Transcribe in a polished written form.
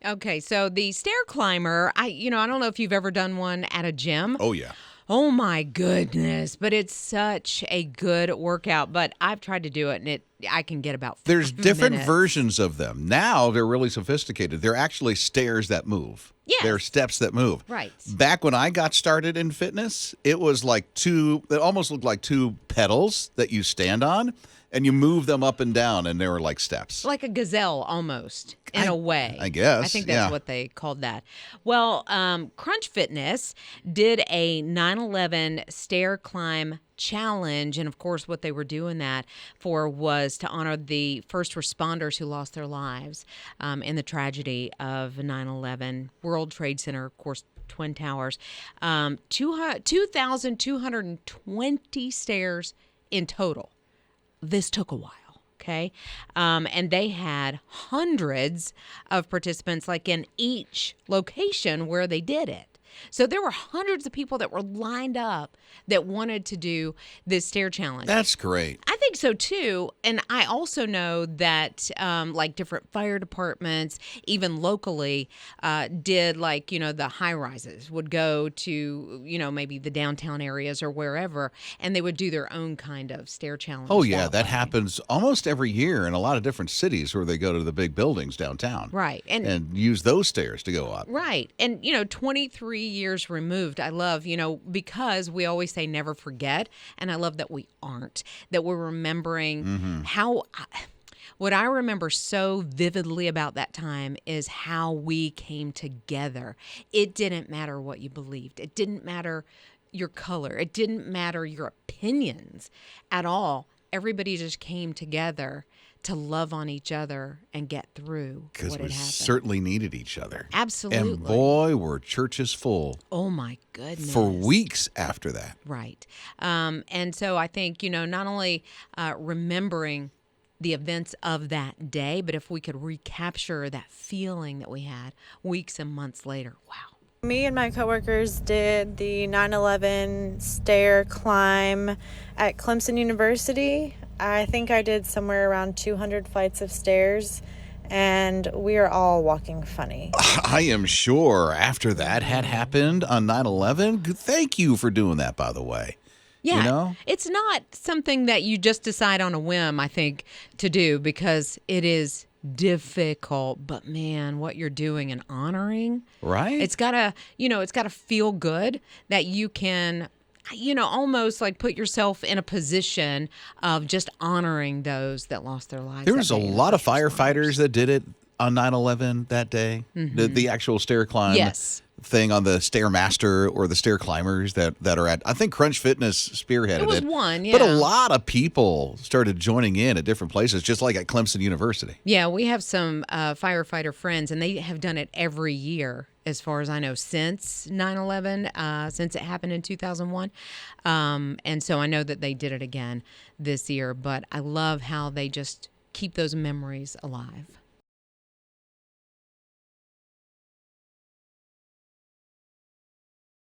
Okay, so the stair climber, I don't know if you've ever done one at a gym. Oh, yeah. Oh my goodness, but it's such a good workout. But I've tried to do it, and I can get about 5 There's different minutes. versions of them. Now they're really sophisticated. They're actually stairs that move. Yes. They're steps that move. Right. Back when I got started in fitness, it was like it almost looked like two pedals that you stand on, and you move them up and down, and they were like steps. Like a gazelle almost, in a way. I guess, I think that's yeah. what they called that. Well, Crunch Fitness did a 9/11 stair climb challenge, and of course what they were doing that for was to honor the first responders who lost their lives in the tragedy of 9/11 World Trade Center, of course, Twin Towers. 2,220 stairs in total. This took a while, okay? And they had hundreds of participants, like in each location where they did it. So there were hundreds of people that were lined up that wanted to do this stair challenge. That's great. I think so too. And I also know that like different fire departments, even locally, did the high rises would go to, maybe the downtown areas or wherever, and they would do their own kind of stair challenge. Oh, yeah, that happens almost every year in a lot of different cities where they go to the big buildings downtown. Right. And use those stairs to go up. Right. And, 23 years removed, I love, because we always say never forget. And I love that we aren't, that we're remembering what I remember so vividly about that time is how we came together. It didn't matter what you believed. It didn't matter your color. It didn't matter your opinions at all. Everybody just came together to love on each other and get through what had happened. Because we certainly needed each other. Absolutely. And boy, were churches full. Oh, my goodness. For weeks after that. Right. And so I think, not only remembering the events of that day, but if we could recapture that feeling that we had weeks and months later, wow. Me and my coworkers did the 9/11 stair climb at Clemson University. I think I did somewhere around 200 flights of stairs, and we are all walking funny. I am sure after that had happened on 9/11, thank you for doing that, by the way. Yeah, it's not something that you just decide on a whim, I think, to do because it is difficult, but man, what you're doing and honoring, right? It's gotta feel good that you can, almost like put yourself in a position of just honoring those that lost their lives. There was a lot of firefighters that did it on 9/11 that day. Mm-hmm. The actual stair climb. Yes. Thing on the stairmaster or the stair climbers that are at. I think Crunch Fitness spearheaded it. It was one, yeah. But a lot of people started joining in at different places, just like at Clemson University. Yeah, we have some firefighter friends, and they have done it every year, as far as I know, since 9/11, since it happened in 2001. And so I know that they did it again this year. But I love how they just keep those memories alive.